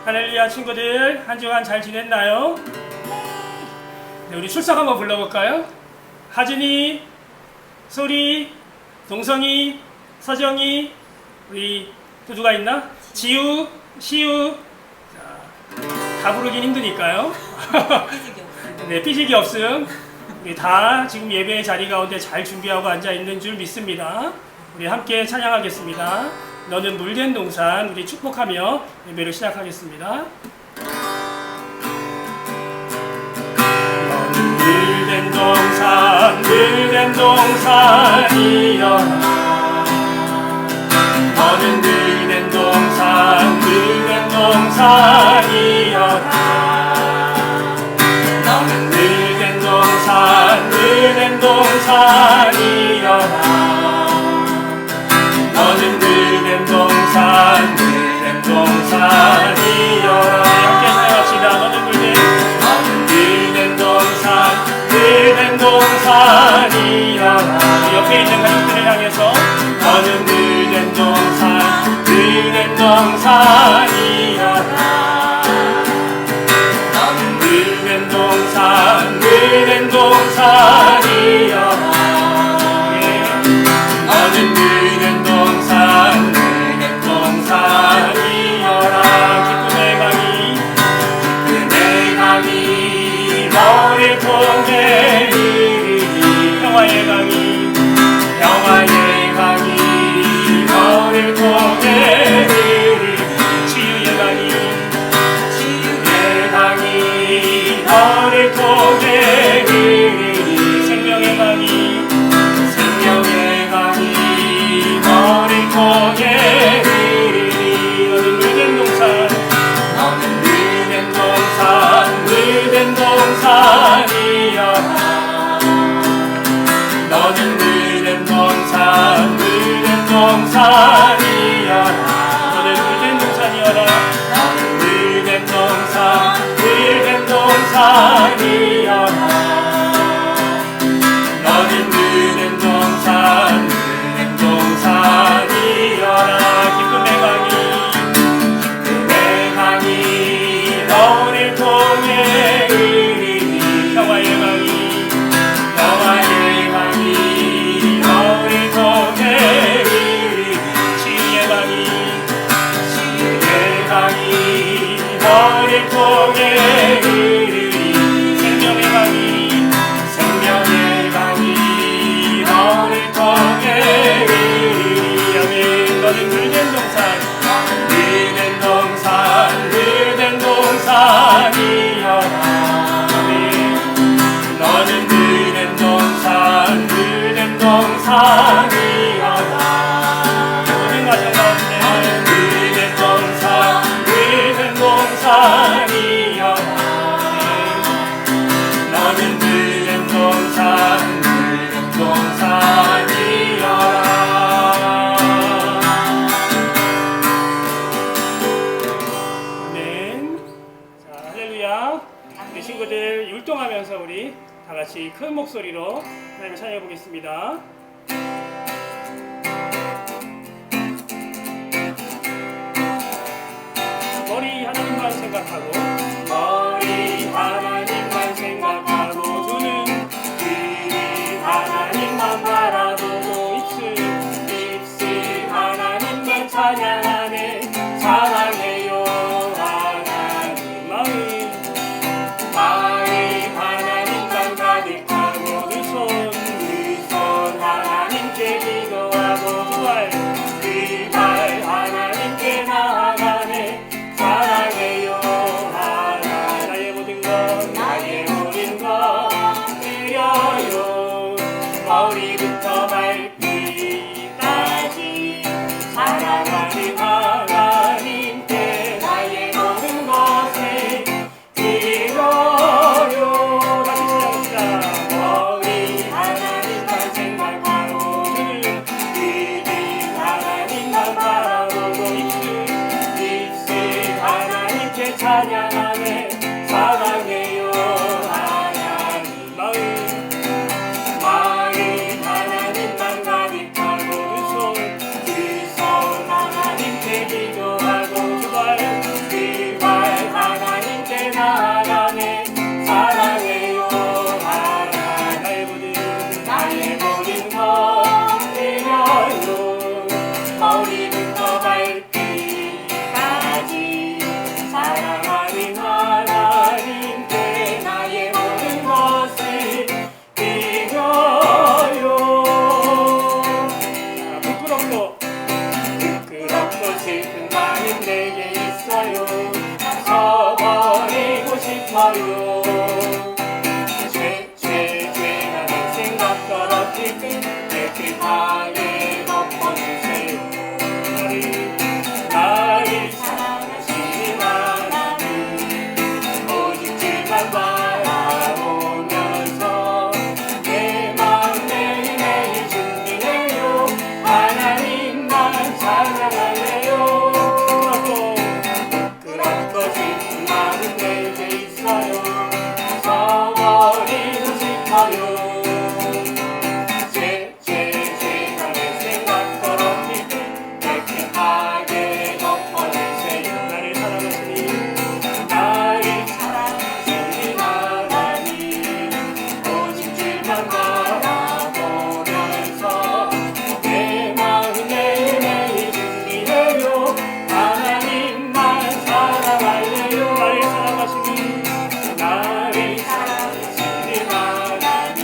할렐루야 친구들, 한 주간 잘 지냈나요? 네, 우리 출석 한번 불러볼까요? 하진이, 소리, 동성이, 서정이, 우리 또 누가 있나? 지우, 시우. 자, 다 부르긴 힘드니까요. 네, 삐지기 없음. 우리 다 지금 예배의 자리 가운데 잘 준비하고 앉아 있는 줄 믿습니다. 우리 함께 찬양하겠습니다. 너는 물된 동산, 우리 축복하며 예배를 시작하겠습니다. 너는 물된 동산, 물된 동산이여라. 너는 물된 동산, 물된 동산이여라. 너는 물된 동산, 물된 동산이여라. 너는 물된 동산, 물된 동산이여라. 함께 사용합시다. 너는 물된 동산, 물된 동산이여라. 옆에 있는 가족들을 향해서 너는 물된 동산, 물된 동산이여라. 너는 물된 동산, 물된 동산이여라. 너는 물된 동산, 물된 동산이여라. 기쁨의 강이, 기쁨의 강이 너를 통해 흐르니. 평화의 강이, 평화의 강이 너를 통해 흐르니. 치유의 강이, 치유의 강이 너를 통해 흐르니. 생명의 강이, 생명의 강이 너를 통해 흐르니. 너는 물된 동산, 너는 물된 동산, 물된 동산이여라. 너는 물된 동산, 물된 동산이여라. 너는 물된 동산이여라. 너는 물된 동산, 물된 동산이여라. 너는 물된 동산, 물된 동산이여라. 기쁨의 강이, 기쁨의 강이 너를 통해 흐르니. 평화의 강이, 평화의 강이 너를 통해 흐르니. 치유의 강이, 치유의 강이 너를 통해 흐르니. 생명의 강이, 생명의 강이 너를 통해 흐르니. 아멘. 너는 물된 동산, 물된 동산, 물된 동산이여라. 아멘. 너는 물된 동산, 물된 동산이여라. 모든 가정 가운데 너는 물된 동산, 물된 동산이여라. 너는 물된 동산, 물된 동산이여라. 아멘. 자, 할렐루야. 우리 친구들 율동하면서 우리 다 같이 큰 목소리로 하나님을 찬양해 보겠습니다. 머리 하나님만 생각하고, 머리 하나님만 생각하고, 두는 귀 하나님만 바라보고, 입술 하나님만 찬양하네. 사랑해요 하나님. 마음 하나님만 가득하고, 두 손 하나님께 기도하고, 두 발 하나님께 나아가네. 사랑해요 하나님. 나의 모든 것, 나의 모든 것 드려요. 머리부터 발끝까지 사랑하는 하나님께 나의 모든 것을 드려요. 다시 시작합시다. 머리 하나님만 생각하고, 눈은 하나님만 바라보고, 입술 하나님께 찬양하네. 사랑해요 하나님. 마음 하나님만 가득하고, 두 손 하나님께 기도하고, 두 발 싶어요. 죄가 내 생각 떨어질 때 깨끗하게 덮어주세요. 나를 사랑하시는 하나님, 오직 주만 바라보면서 내 마음 매일매일 준비해요. 하나님만 찬양할래요. 그렇고 싶은 마음 내게 있어요. 써버리고 싶어요. 죄가 내 생각 더럽힐 때 깨끗하게 덮어주세요. 나를 사랑하시니 하나님, 오직 주만 바라보면서 내 마음 매일매일 준비해요. 하나님만 사랑할래요. 나를 사랑하시니 하나님,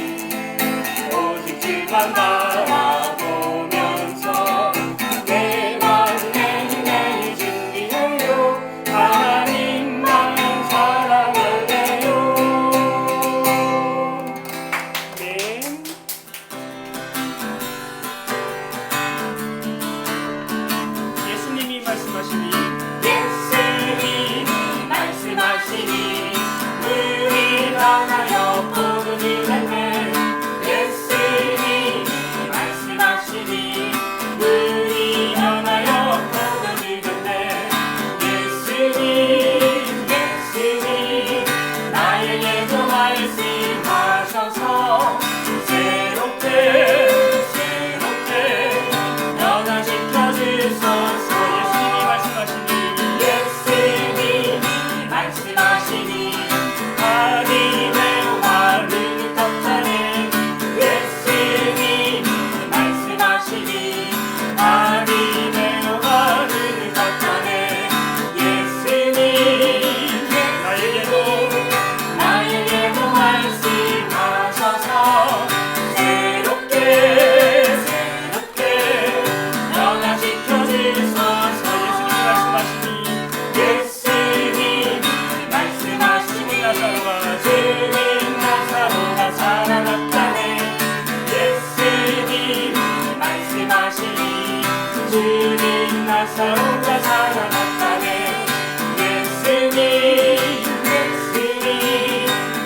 오직 주만 바라보면서 내 마음 매일매일 준비해요. 하나님만 사랑할래요. 네. 예수님이 말씀하시니 물이 나나여 복음이 됐네. 예수님이 말씀하시니 물이 나나여 복음이 됐네. 예수님 나에게도 말씀하셔서 새롭게 변화시켜 주소서. 예수님이 말씀하시니 하늘의 화를 덮자네. 예수님 말씀하시니 하늘의 화를 덮자네. 예수님 나에게도 말씀하셔서 새롭게 변화시켜 주소서. 예수님 말씀하시니 나사로가 살아났다네. 예수님 말씀하시니 주님 나사로가 살아났다네. 예수님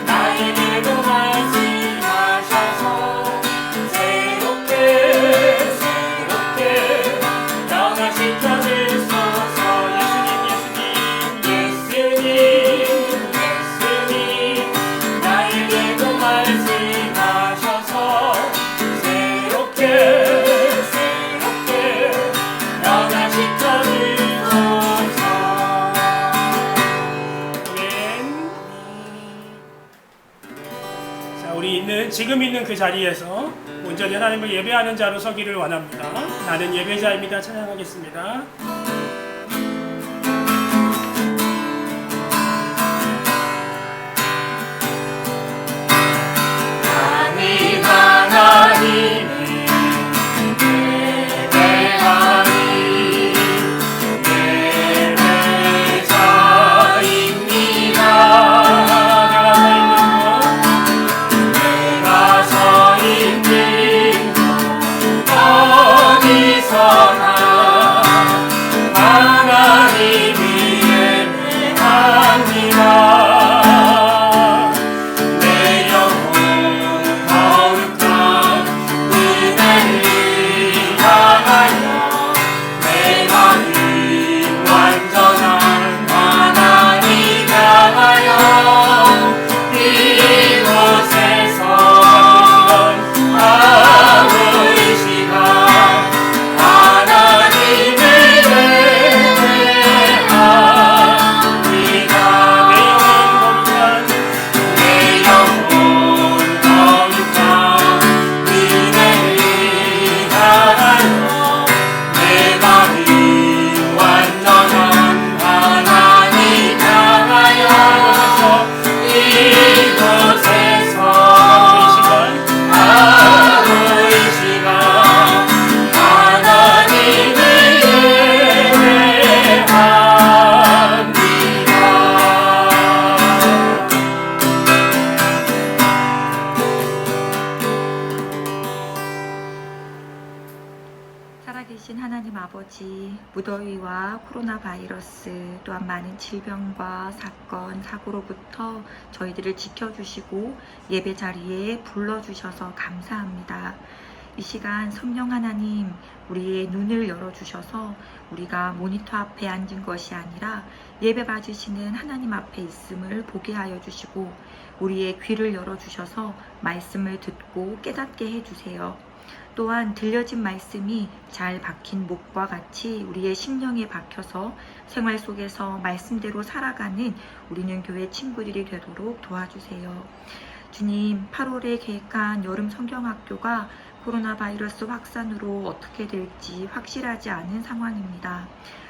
나에게도 말씀하셔서 새롭게 변화시켜 주소서. 예수님 나에게도 말씀하셔서 새롭게 변화시켜 주소서. 자, 우리 지금 있는 그 자리에서 온전히 하나님을 예배하는 자로 서기를 원합니다. 나는 예배자입니다. 찬양하겠습니다. 하나님을 예배하니 예배자입니다. 내가 서 있는 곳 어디서나 무더위와 코로나 바이러스 또한 많은 질병과 사건, 사고로부터 저희들을 지켜주시고 예배 자리에 불러주셔서 감사합니다. 이 시간 성령 하나님, 우리의 눈을 열어주셔서 우리가 모니터 앞에 앉은 것이 아니라 예배 봐주시는 하나님 앞에 있음을 보게 하여 주시고 우리의 귀를 열어주셔서 말씀을 듣고 깨닫게 해주세요. 또한 들려진 말씀이 잘 박힌 목과 같이 우리의 심령에 박혀서 생활 속에서 말씀대로 살아가는 우리는 교회 친구들이 되도록 도와주세요. 주님, 8월에 계획한 여름 성경학교가 코로나 바이러스 확산으로 어떻게 될지 확실하지 않은 상황입니다.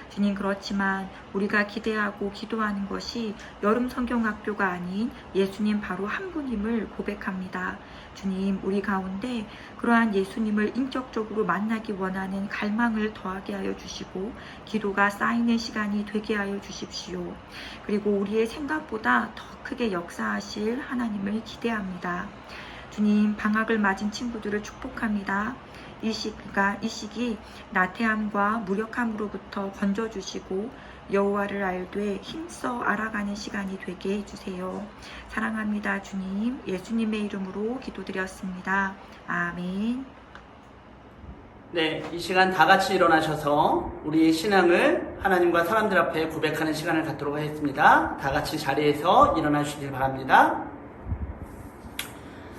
주님, 그렇지만 우리가 기대하고 기도하는 것이 여름 성경학교가 아닌 예수님 바로 한 분임을 고백합니다. 주님, 우리 가운데 그러한 예수님을 인격적으로 만나기 원하는 갈망을 더하게 하여 주시고 기도가 쌓이는 시간이 되게 하여 주십시오. 그리고 우리의 생각보다 더 크게 역사하실 하나님을 기대합니다. 주님, 방학을 맞은 친구들을 축복합니다. 이 시기 나태함과 무력함으로부터 건져주시고 여호와를 알되 힘써 알아가는 시간이 되게 해주세요. 사랑합니다. 주님, 예수님의 이름으로 기도드렸습니다. 아멘. 네, 이 시간 다 같이 일어나셔서 우리의 신앙을 하나님과 사람들 앞에 고백하는 시간을 갖도록 하겠습니다. 다 같이 자리에서 일어나 주시길 바랍니다.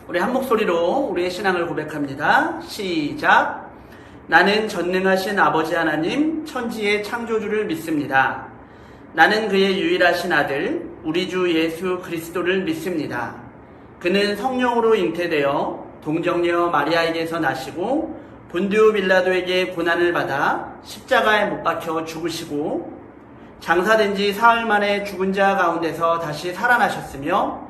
우리 한 목소리로 우리의 신앙을 고백합니다. 시작. 나는 전능하신 아버지 하나님 천지의 창조주를 믿습니다. 나는 그의 유일하신 아들 우리 주 예수 그리스도를 믿습니다. 그는 성령으로 잉태되어 동정녀 마리아에게서 나시고 본디오 빌라도에게 고난을 받아 십자가에 못 박혀 죽으시고 장사된 지 사흘 만에 죽은 자 가운데서 다시 살아나셨으며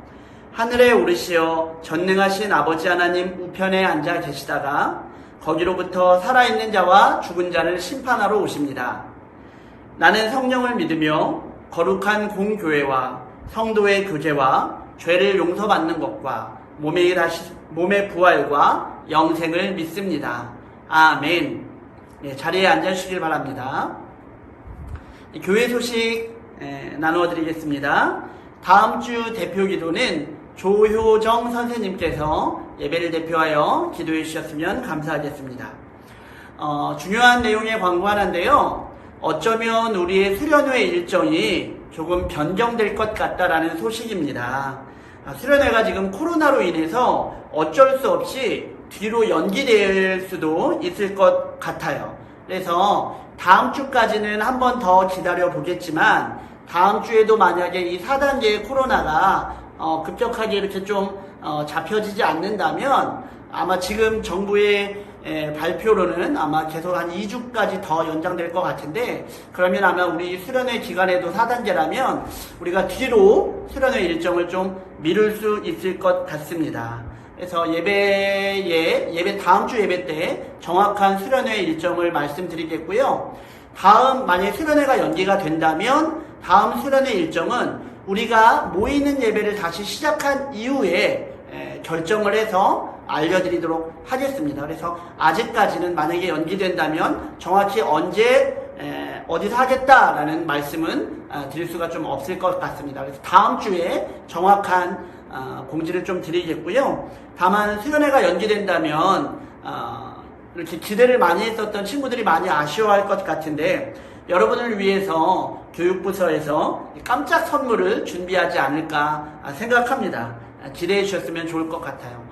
하늘에 오르시어 전능하신 아버지 하나님 우편에 앉아 계시다가 거기로부터 살아있는 자와 죽은 자를 심판하러 오십니다. 나는 성령을 믿으며 거룩한 공교회와 성도의 교제와 죄를 용서받는 것과 몸의 부활과 영생을 믿습니다. 아멘. 네, 자리에 앉아주시길 바랍니다. 교회 소식 나누어 드리겠습니다. 다음 주 대표 기도는 조효정 선생님께서 예배를 대표하여 기도해 주셨으면 감사하겠습니다. 중요한 내용의 광고 하나인데요. 어쩌면 우리의 수련회 일정이 조금 변경될 것 같다라는 소식입니다. 수련회가 지금 코로나로 인해서 어쩔 수 없이 뒤로 연기될 수도 있을 것 같아요. 그래서 다음 주까지는 한 번 더 기다려 보겠지만 다음 주에도 만약에 이 4단계의 코로나가 급격하게 이렇게 좀 잡혀지지 않는다면 아마 지금 정부의 발표로는 아마 계속 한 2주까지 더 연장될 것 같은데 그러면 아마 우리 수련회 기간에도 4단계라면 우리가 뒤로 수련회 일정을 좀 미룰 수 있을 것 같습니다. 그래서 예배 다음 주 예배 때 정확한 수련회 일정을 말씀드리겠고요. 다음 만약에 수련회가 연기가 된다면 다음 수련회 일정은 우리가 모이는 예배를 다시 시작한 이후에 결정을 해서 알려드리도록 하겠습니다. 그래서 아직까지는 만약에 연기된다면 정확히 언제 어디서 하겠다라는 말씀은 드릴 수가 좀 없을 것 같습니다. 그래서 다음 주에 정확한 공지를 좀 드리겠고요. 다만 수련회가 연기된다면 이렇게 기대를 많이 했었던 친구들이 많이 아쉬워할 것 같은데 여러분을 위해서 교육부서에서 깜짝 선물을 준비하지 않을까 생각합니다. 기대해 주셨으면 좋을 것 같아요.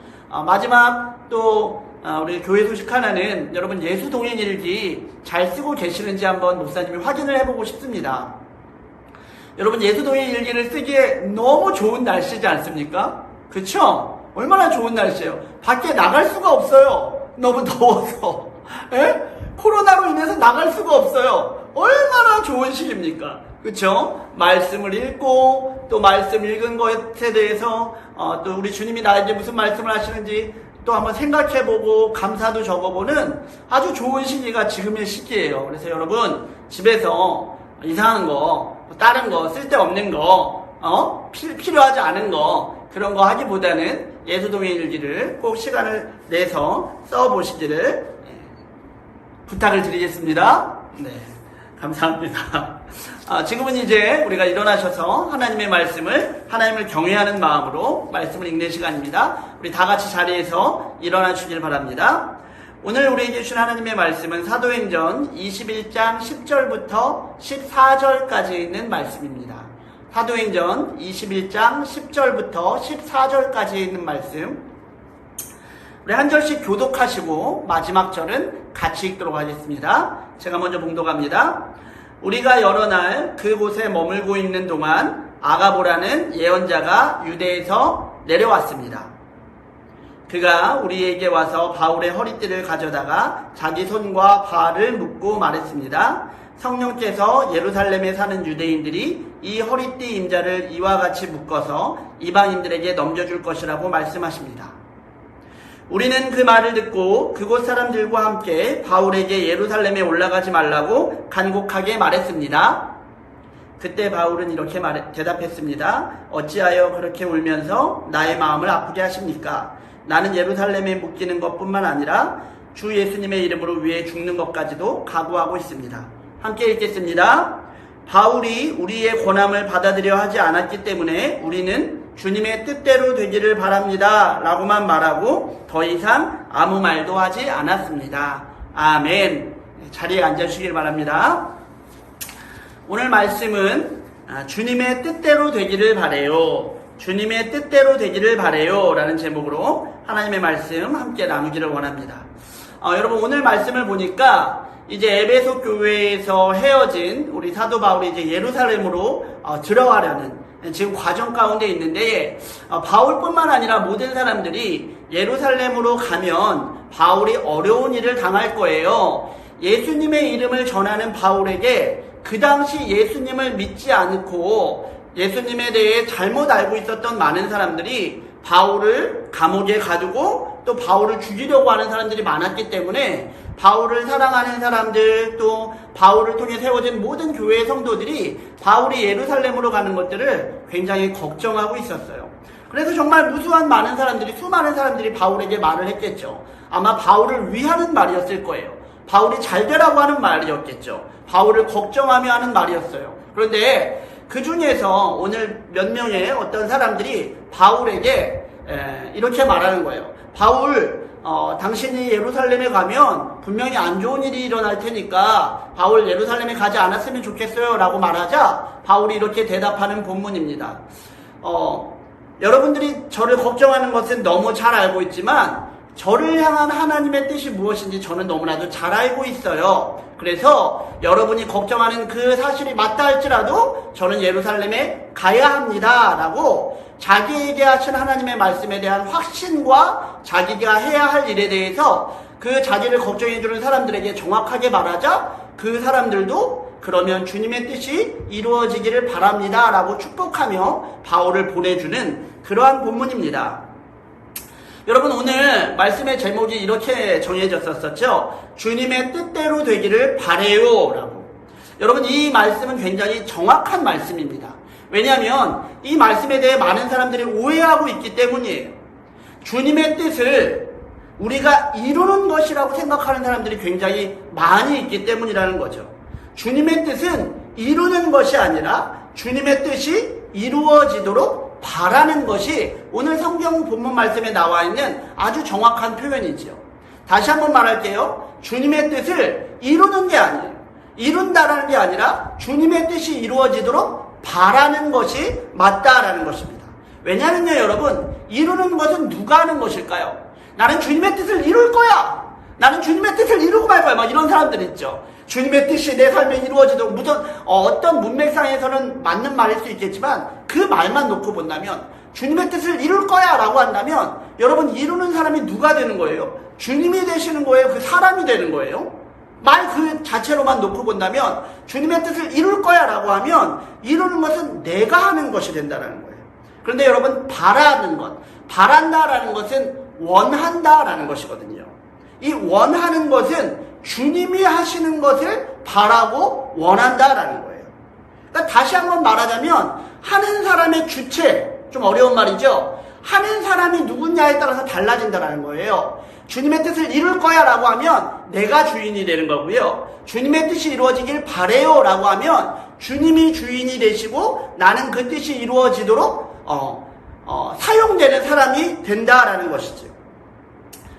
마지막 또 우리 교회 소식 하나는 여러분 예수 동행 일기 잘 쓰고 계시는지 한번 목사님이 확인을 해보고 싶습니다. 여러분 예수 동행 일기를 쓰기에 너무 좋은 날씨지 않습니까? 그쵸? 얼마나 좋은 날씨예요. 밖에 나갈 수가 없어요. 너무 더워서. 코로나로 인해서 나갈 수가 없어요. 얼마나 좋은 시기입니까? 그쵸? 말씀을 읽고 또 말씀 읽은 것에 대해서 또 우리 주님이 나에게 무슨 말씀을 하시는지 또 한번 생각해보고 감사도 적어보는 아주 좋은 시기가 지금의 시기예요. 그래서 여러분 집에서 이상한 거, 다른 거, 쓸데없는 거, 필요하지 않은 거 그런 거 하기보다는 예수동의 일기를 꼭 시간을 내서 써보시기를 부탁을 드리겠습니다. 네. 감사합니다. 지금은 이제 우리가 일어나셔서 하나님의 말씀을, 하나님을 경외하는 마음으로 말씀을 읽는 시간입니다. 우리 다 같이 자리에서 일어나 주길 바랍니다. 오늘 우리에게 주신 하나님의 말씀은 사도행전 21장 10절부터 14절까지 있는 말씀입니다. 사도행전 21장 10절부터 14절까지 있는 말씀. 우리 한 절씩 교독하시고 마지막 절은 같이 읽도록 하겠습니다. 제가 먼저 봉독합니다. 우리가 여러 날 그곳에 머물고 있는 동안 아가보라는 예언자가 유대에서 내려왔습니다. 그가 우리에게 와서 바울의 허리띠를 가져다가 자기 손과 발을 묶고 말했습니다. 성령께서 예루살렘에 사는 유대인들이 이 허리띠 임자를 이와 같이 묶어서 이방인들에게 넘겨줄 것이라고 말씀하십니다. 우리는 그 말을 듣고 그곳 사람들과 함께 바울에게 예루살렘에 올라가지 말라고 간곡하게 말했습니다. 그때 바울은 이렇게 대답했습니다. 어찌하여 그렇게 울면서 나의 마음을 아프게 하십니까? 나는 예루살렘에 묶이는 것뿐만 아니라 주 예수님의 이름으로 위해 죽는 것까지도 각오하고 있습니다. 함께 읽겠습니다. 바울이 우리의 권함을 받아들여 하지 않았기 때문에 우리는 주님의 뜻대로 되기를 바랍니다. 라고만 말하고 더 이상 아무 말도 하지 않았습니다. 아멘. 자리에 앉아주시길 바랍니다. 오늘 말씀은 주님의 뜻대로 되기를 바래요. 주님의 뜻대로 되기를 바래요. 라는 제목으로 하나님의 말씀 함께 나누기를 원합니다. 여러분 오늘 말씀을 보니까 이제 에베소 교회에서 헤어진 우리 사도 바울이 이제 예루살렘으로 들어가려는 지금 과정 가운데 있는데 바울뿐만 아니라 모든 사람들이 예루살렘으로 가면 바울이 어려운 일을 당할 거예요. 예수님의 이름을 전하는 바울에게 그 당시 예수님을 믿지 않고 예수님에 대해 잘못 알고 있었던 많은 사람들이 바울을 감옥에 가두고 또 바울을 죽이려고 하는 사람들이 많았기 때문에 바울을 사랑하는 사람들 또 바울을 통해 세워진 모든 교회의 성도들이 바울이 예루살렘으로 가는 것들을 굉장히 걱정하고 있었어요. 그래서 정말 수많은 사람들이 바울에게 말을 했겠죠. 아마 바울을 위하는 말이었을 거예요. 바울이 잘 되라고 하는 말이었겠죠. 바울을 걱정하며 하는 말이었어요. 그런데 그 중에서 오늘 몇 명의 어떤 사람들이 바울에게 이렇게 말하는 거예요. 바울, 당신이 예루살렘에 가면 분명히 안 좋은 일이 일어날 테니까 바울 예루살렘에 가지 않았으면 좋겠어요 라고 말하자 바울이 이렇게 대답하는 본문입니다. 여러분들이 저를 걱정하는 것은 너무 잘 알고 있지만 저를 향한 하나님의 뜻이 무엇인지 저는 너무나도 잘 알고 있어요. 그래서 여러분이 걱정하는 그 사실이 맞다 할지라도 저는 예루살렘에 가야 합니다 라고 자기에게 하신 하나님의 말씀에 대한 확신과 자기가 해야 할 일에 대해서 그 자기를 걱정해주는 사람들에게 정확하게 말하자 그 사람들도 그러면 주님의 뜻이 이루어지기를 바랍니다 라고 축복하며 바울을 보내주는 그러한 본문입니다. 여러분 오늘 말씀의 제목이 이렇게 정해졌었죠. 주님의 뜻대로 되기를 바래요 라고. 여러분 이 말씀은 굉장히 정확한 말씀입니다. 왜냐하면 이 말씀에 대해 많은 사람들이 오해하고 있기 때문이에요. 주님의 뜻을 우리가 이루는 것이라고 생각하는 사람들이 굉장히 많이 있기 때문이라는 거죠. 주님의 뜻은 이루는 것이 아니라 주님의 뜻이 이루어지도록 바라는 것이 오늘 성경 본문 말씀에 나와 있는 아주 정확한 표현이지요. 다시 한번 말할게요. 주님의 뜻을 이루는 게 아니에요. 이룬다라는 게 아니라 주님의 뜻이 이루어지도록 바라는 것이 맞다라는 것입니다. 왜냐하면요 여러분 이루는 것은 누가 하는 것일까요? 나는 주님의 뜻을 이룰 거야. 나는 주님의 뜻을 이루고 말 거야. 막 이런 사람들 있죠. 주님의 뜻이 내 삶에 이루어지도록 어떤 문맥상에서는 맞는 말일 수 있겠지만 그 말만 놓고 본다면 주님의 뜻을 이룰 거야 라고 한다면 여러분 이루는 사람이 누가 되는 거예요? 주님이 되시는 거예요? 그 사람이 되는 거예요? 말 그 자체로만 놓고 본다면 주님의 뜻을 이룰 거야 라고 하면 이루는 것은 내가 하는 것이 된다는 거예요. 그런데 여러분 바라는 것, 바란다라는 것은 원한다라는 것이거든요. 이 원하는 것은 주님이 하시는 것을 바라고 원한다라는 거예요. 그러니까 다시 한번 말하자면 하는 사람의 주체, 좀 어려운 말이죠. 하는 사람이 누구냐에 따라서 달라진다라는 거예요. 주님의 뜻을 이룰 거야 라고 하면 내가 주인이 되는 거고요. 주님의 뜻이 이루어지길 바래요 라고 하면 주님이 주인이 되시고 나는 그 뜻이 이루어지도록 사용되는 사람이 된다라는 것이죠.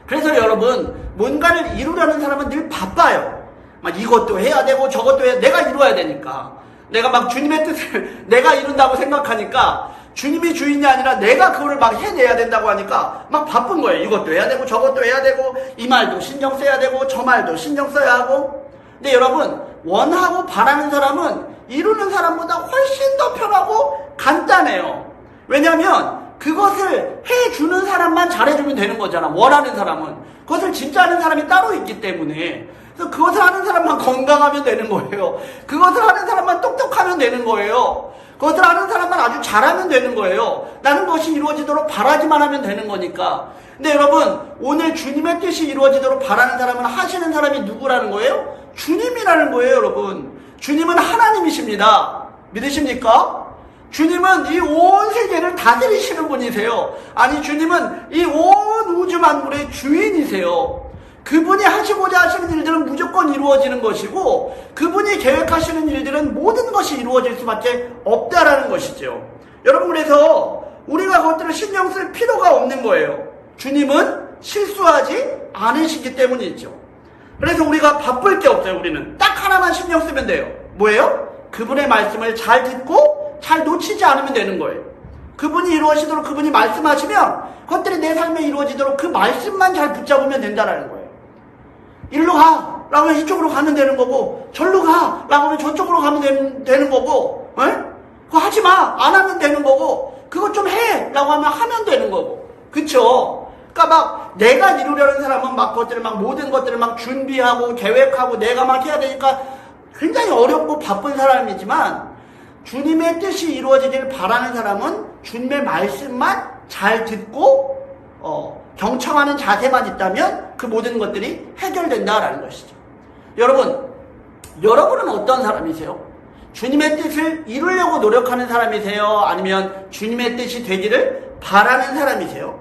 그래서 여러분, 뭔가를 이루려는 사람은 늘 바빠요. 막 이것도 해야 되고 저것도 해야, 내가 이루어야 되니까. 내가 막 주님의 뜻을 내가 이룬다고 생각하니까 주님이 주인이 아니라 내가 그거를 막 해내야 된다고 하니까 막 바쁜 거예요. 이것도 해야 되고 저것도 해야 되고 이 말도 신경 써야 되고 저 말도 신경 써야 하고. 근데 여러분, 원하고 바라는 사람은 이루는 사람보다 훨씬 더 편하고 간단해요. 왜냐하면 그것을 해주는 사람만 잘해주면 되는 거잖아. 원하는 사람은. 그것을 진짜 하는 사람이 따로 있기 때문에. 그래서 그것을 하는 사람만 건강하면 되는 거예요. 그것을 하는 사람만 똑똑하면 되는 거예요. 그것을 하는 사람만 아주 잘하면 되는 거예요. 나는 그것이 이루어지도록 바라기만 하면 되는 거니까. 근데 여러분, 오늘 주님의 뜻이 이루어지도록 바라는 사람은 하시는 사람이 누구라는 거예요? 주님이라는 거예요, 여러분. 주님은 하나님이십니다. 믿으십니까? 주님은 이 온 세계를 다스리시는 분이세요. 아니, 주님은 이 온 우주 만물의 주인이세요. 그분이 하시고자 하시는 일들은 무조건 이루어지는 것이고 그분이 계획하시는 일들은 모든 것이 이루어질 수밖에 없다라는 것이죠. 여러분, 그래서 우리가 그것들을 신경 쓸 필요가 없는 거예요. 주님은 실수하지 않으시기 때문이죠. 그래서 우리가 바쁠 게 없어요. 우리는 딱 하나만 신경 쓰면 돼요. 뭐예요? 그분의 말씀을 잘 듣고 잘 놓치지 않으면 되는 거예요. 그분이 이루어지도록 그분이 말씀하시면 그것들이 내 삶에 이루어지도록 그 말씀만 잘 붙잡으면 된다라는 거예요. 일로 가! 라고 하면 이쪽으로 가면 되는 거고, 절로 가! 라고 하면 저쪽으로 가면 되는 거고, 그거 하지 마! 안 하면 되는 거고, 그거 좀 해! 라고 하면 되는 거고. 그쵸? 그러니까 막 내가 이루려는 사람은 막 그것들을 막 모든 것들을 막 준비하고 계획하고 내가 막 해야 되니까 굉장히 어렵고 바쁜 사람이지만 주님의 뜻이 이루어지길 바라는 사람은 주님의 말씀만 잘 듣고 경청하는 자세만 있다면 그 모든 것들이 해결된다라는 것이죠. 여러분은 어떤 사람이세요? 주님의 뜻을 이루려고 노력하는 사람이세요? 아니면 주님의 뜻이 되기를 바라는 사람이세요?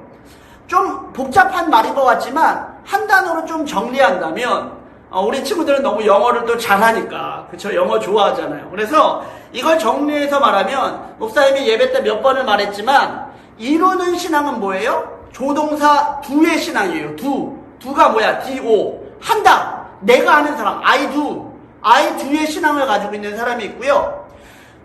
좀 복잡한 말인 것 같지만 한 단어로 좀 정리한다면 우리 친구들은 너무 영어를 또 잘하니까, 그쵸? 영어 좋아하잖아요. 그래서 이걸 정리해서 말하면 목사님이 예배 때 몇 번을 말했지만 이루는 신앙은 뭐예요? 조동사 do의 신앙이에요. do가 뭐야? do. 한다. 내가 하는 사람. I do의 신앙을 가지고 있는 사람이 있고요.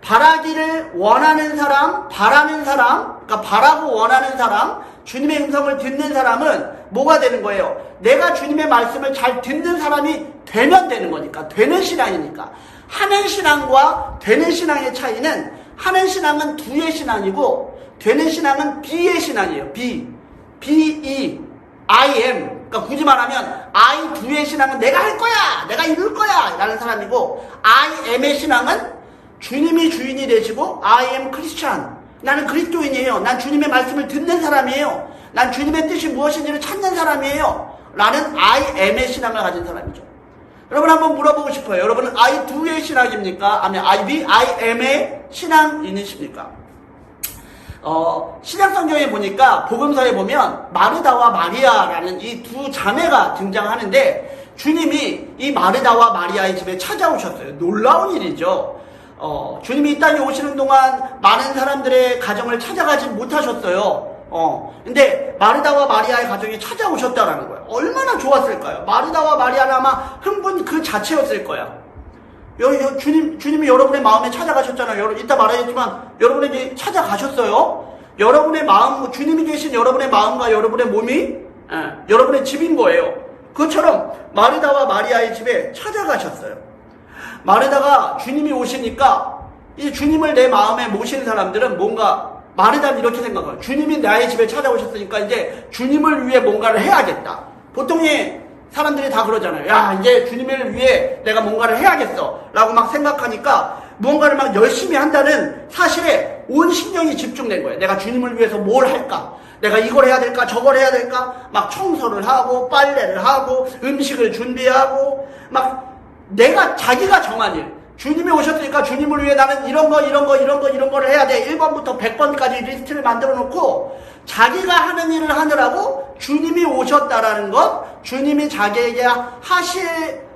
바라기를 원하는 사람, 바라는 사람, 그러니까 바라고 원하는 사람, 주님의 음성을 듣는 사람은 뭐가 되는 거예요? 내가 주님의 말씀을 잘 듣는 사람이 되면 되는 거니까. 되는 신앙이니까. 하는 신앙과 되는 신앙의 차이는 하는 신앙은 do의 신앙이고 되는 신앙은 be의 신앙이에요. be, I am. 그러니까 굳이 말하면 I do의 신앙은 내가 할 거야, 내가 이룰 거야 라는 사람이고 I am의 신앙은 주님이 주인이 되시고 I am Christian. 나는 그리스도인이에요. 난 주님의 말씀을 듣는 사람이에요. 난 주님의 뜻이 무엇인지를 찾는 사람이에요. 라는 I am의 신앙을 가진 사람이죠. 여러분 한번 물어보고 싶어요. 여러분은 I do의 신앙입니까? 아니면 I be, I am의 신앙인이십니까? 신약성경에 보니까 복음서에 보면 마르다와 마리아라는 이 두 자매가 등장하는데 주님이 이 마르다와 마리아의 집에 찾아오셨어요. 놀라운 일이죠. 주님이 이 땅에 오시는 동안 많은 사람들의 가정을 찾아가지 못하셨어요. 근데 마르다와 마리아의 가정이 찾아오셨다라는 거예요. 얼마나 좋았을까요? 마르다와 마리아는 아마 흥분 그 자체였을 거야. 주님이 여러분의 마음에 찾아가셨잖아요. 이따 말하겠지만 여러분에게 찾아가셨어요. 여러분의 마음, 주님이 계신 여러분의 마음과 여러분의 몸이 여러분의 집인 거예요. 그것처럼 마르다와 마리아의 집에 찾아가셨어요. 마르다가 주님이 오시니까 이제 주님을 내 마음에 모신 사람들은 뭔가 마르다는 이렇게 생각해요. 주님이 나의 집에 찾아오셨으니까 이제 주님을 위해 뭔가를 해야겠다. 보통의 사람들이 다 그러잖아요. 야, 이제 주님을 위해 내가 뭔가를 해야겠어 라고 막 생각하니까 무언가를 막 열심히 한다는 사실에 온 신경이 집중된 거예요. 내가 주님을 위해서 뭘 할까? 내가 이걸 해야 될까? 저걸 해야 될까? 막 청소를 하고 빨래를 하고 음식을 준비하고 막 자기가 정한 일, 주님이 오셨으니까 주님을 위해 나는 이런 거를 해야 돼. 1번부터 100번까지 리스트를 만들어 놓고 자기가 하는 일을 하느라고 주님이 오셨다라는 것, 주님이 자기에게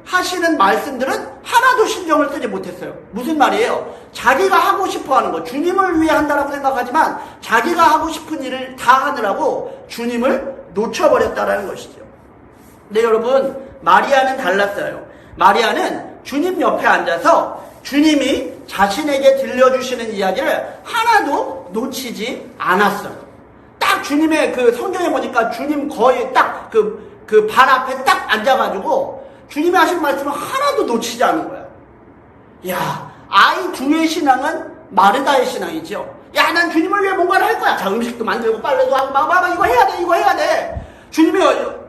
하시는 말씀들은 하나도 신경을 쓰지 못했어요. 무슨 말이에요? 자기가 하고 싶어 하는 것, 주님을 위해 한다라고 생각하지만 자기가 하고 싶은 일을 다 하느라고 주님을 놓쳐버렸다라는 것이죠. 근데 여러분, 마리아는 달랐어요. 마리아는 주님 옆에 앉아서 주님이 자신에게 들려주시는 이야기를 하나도 놓치지 않았어요. 딱 주님의 그 성경에 보니까 주님 거의 딱 그 발 앞에 딱 앉아가지고 주님이 하신 말씀을 하나도 놓치지 않은 거야. 야, 아이 둘의 신앙은 마르다의 신앙이죠. 야, 난 주님을 위해 뭔가를 할 거야. 자, 음식도 만들고 빨래도 하고 막 이거 해야 돼. 주님이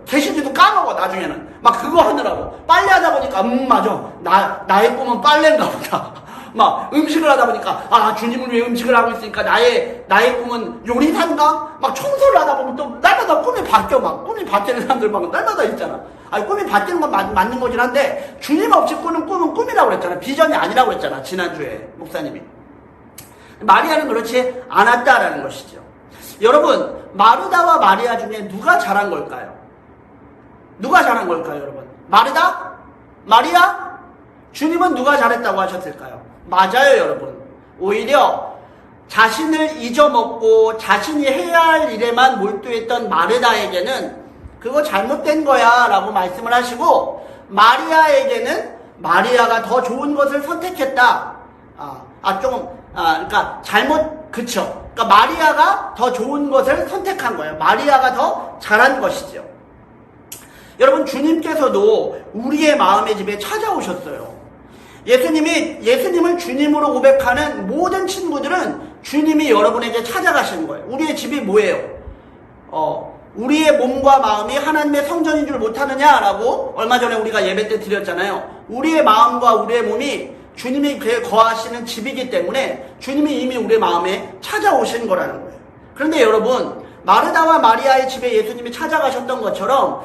계신지도 까먹어, 나중에는. 막 그거 하느라고. 빨래하다 보니까, 맞아. 나의 꿈은 빨래인가 보다. 막 음식을 하다 보니까, 주님을 위해 음식을 하고 있으니까 나의 꿈은 요리사인가? 막 청소를 하다 보면 또 날마다 꿈이 바뀌어. 막 꿈이 바뀌는 사람들 막 날마다 있잖아. 꿈이 바뀌는 건 맞는 거긴 한데, 주님 없이 꾸는 꿈은 꿈이라고 그랬잖아. 비전이 아니라고 그랬잖아. 지난주에 목사님이. 마리아는 그렇지 않았다라는 것이죠. 여러분, 마르다와 마리아 중에 누가 잘한 걸까요? 누가 잘한 걸까요, 여러분? 마르다? 마리아? 주님은 누가 잘했다고 하셨을까요? 맞아요, 여러분. 오히려 자신을 잊어먹고 자신이 해야 할 일에만 몰두했던 마르다에게는 그거 잘못된 거야 라고 말씀을 하시고, 마리아에게는 마리아가 더 좋은 것을 선택했다. 그쵸. 그러니까 마리아가 더 좋은 것을 선택한 거예요. 마리아가 더 잘한 것이죠. 여러분, 주님께서도 우리의 마음의 집에 찾아오셨어요. 예수님을 주님으로 고백하는 모든 친구들은 주님이 여러분에게 찾아가시는 거예요. 우리의 집이 뭐예요? 우리의 몸과 마음이 하나님의 성전인 줄 못하느냐라고 얼마 전에 우리가 예배 때 드렸잖아요. 우리의 마음과 우리의 몸이 주님이 거하시는 집이기 때문에 주님이 이미 우리 마음에 찾아오신 거라는 거예요. 그런데 여러분, 마르다와 마리아의 집에 예수님이 찾아가셨던 것처럼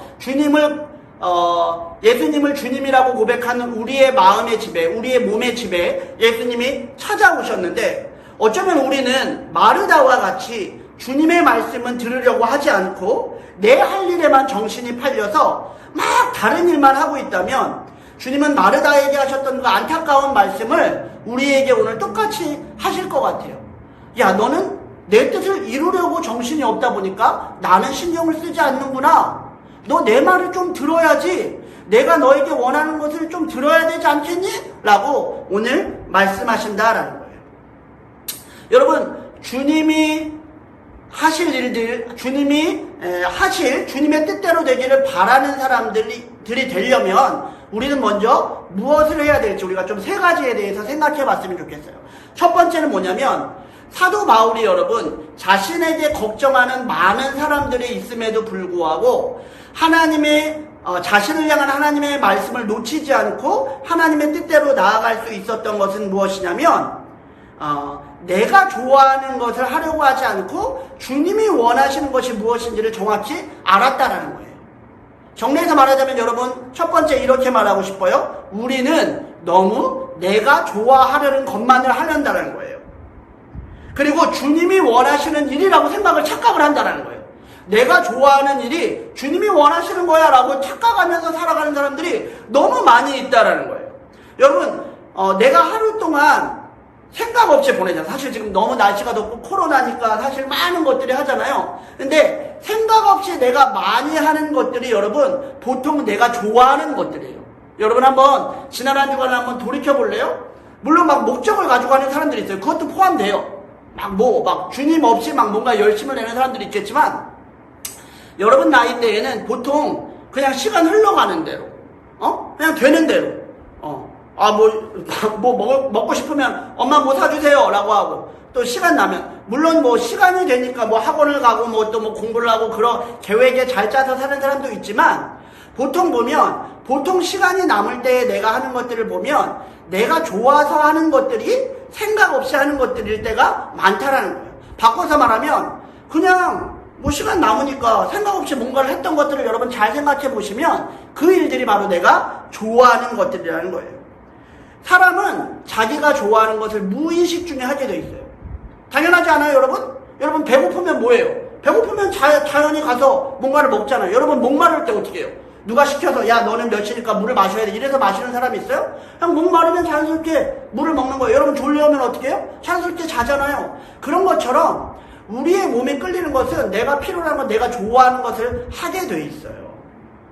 예수님을 주님이라고 고백하는 우리의 마음의 집에, 우리의 몸의 집에 예수님이 찾아오셨는데, 어쩌면 우리는 마르다와 같이 주님의 말씀은 들으려고 하지 않고 내 할 일에만 정신이 팔려서 막 다른 일만 하고 있다면, 주님은 마르다에게 하셨던 그 안타까운 말씀을 우리에게 오늘 똑같이 하실 것 같아요. 야, 너는 내 뜻을 이루려고 정신이 없다 보니까 나는 신경을 쓰지 않는구나. 너 내 말을 좀 들어야지. 내가 너에게 원하는 것을 좀 들어야 되지 않겠니? 라고 오늘 말씀하신다라는 거예요. 여러분, 주님이 하실 일들, 주님의 뜻대로 되기를 바라는 사람들이 되려면 우리는 먼저 무엇을 해야 될지 우리가 좀 세 가지에 대해서 생각해 봤으면 좋겠어요. 첫 번째는 뭐냐면, 사도 바울이 여러분, 자신에게 걱정하는 많은 사람들이 있음에도 불구하고 자신을 향한 하나님의 말씀을 놓치지 않고 하나님의 뜻대로 나아갈 수 있었던 것은 무엇이냐면, 내가 좋아하는 것을 하려고 하지 않고 주님이 원하시는 것이 무엇인지를 정확히 알았다라는 거예요. 정리해서 말하자면 여러분, 첫 번째 이렇게 말하고 싶어요. 우리는 너무 내가 좋아하려는 것만을 하려는 거예요. 그리고 주님이 원하시는 일이라고 착각을 한다는 거예요. 내가 좋아하는 일이 주님이 원하시는 거야 라고 착각하면서 살아가는 사람들이 너무 많이 있다는 거예요. 여러분, 내가 하루 동안 생각 없이 보내잖아. 사실 지금 너무 날씨가 덥고 코로나니까 사실 많은 것들이 하잖아요. 근데 생각 없이 내가 많이 하는 것들이 여러분, 보통 내가 좋아하는 것들이에요. 여러분, 한번 지난 한 주간을 한번 돌이켜 볼래요? 물론 막 목적을 가지고 하는 사람들이 있어요. 그것도 포함돼요. 막 주님 없이 막 뭔가 열심을 내는 사람들이 있겠지만, 여러분 나이 때에는 보통 그냥 시간 흘러가는 대로, 그냥 되는 대로, 먹고 싶으면 엄마 뭐 사주세요 라고 하고, 또 시간 나면, 물론 시간이 되니까 학원을 가고 또 공부를 하고 그런 계획에 잘 짜서 사는 사람도 있지만, 보통 시간이 남을 때 내가 하는 것들을 보면 내가 좋아서 하는 것들이 생각 없이 하는 것들일 때가 많다라는 거예요. 바꿔서 말하면 그냥 시간 남으니까 생각 없이 뭔가를 했던 것들을 여러분 잘 생각해 보시면 그 일들이 바로 내가 좋아하는 것들이라는 거예요. 사람은 자기가 좋아하는 것을 무의식 중에 하게 돼 있어요. 당연하지 않아요, 여러분? 여러분 배고프면 뭐예요? 배고프면 자연히 가서 뭔가를 먹잖아요. 여러분 목마를 때 어떻게 해요? 누가 시켜서 야 너는 몇 시니까 물을 마셔야 돼 이래서 마시는 사람이 있어요? 그냥 목마르면 자연스럽게 물을 먹는 거예요. 여러분 졸려오면 어떻게 해요? 자연스럽게 자잖아요. 그런 것처럼 우리의 몸에 끌리는 것은 내가 필요로 하는 것, 내가 좋아하는 것을 하게 돼 있어요.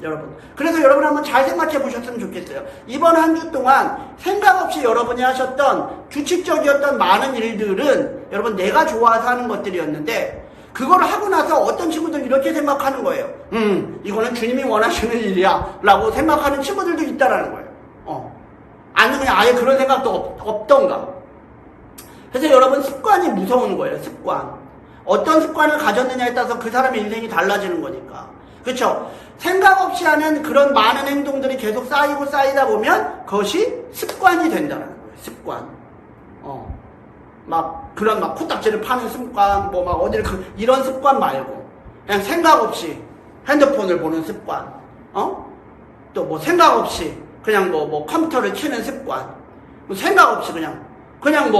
여러분. 그래서 여러분 한번 잘 생각해 보셨으면 좋겠어요. 이번 한 주 동안 생각 없이 여러분이 하셨던 규칙적이었던 많은 일들은 여러분 내가 좋아서 하는 것들이었는데 그걸 하고 나서 어떤 친구들은 이렇게 생각하는 거예요. 이거는 주님이 원하시는 일이야 라고 생각하는 친구들도 있다라는 거예요. 아니면 그냥 아예 그런 생각도 없던가. 그래서 여러분 습관이 무서운 거예요. 습관. 어떤 습관을 가졌느냐에 따라서 그 사람의 인생이 달라지는 거니까. 그렇죠? 생각 없이 하는 그런 많은 행동들이 계속 쌓이고 쌓이다 보면 그것이 습관이 된다는 거예요. 습관. 그런 코딱지를 파는 습관, 어디를 이런 습관 말고 그냥 생각 없이 핸드폰을 보는 습관, 또 생각 없이 그냥 컴퓨터를 켜는 습관, 생각 없이 그냥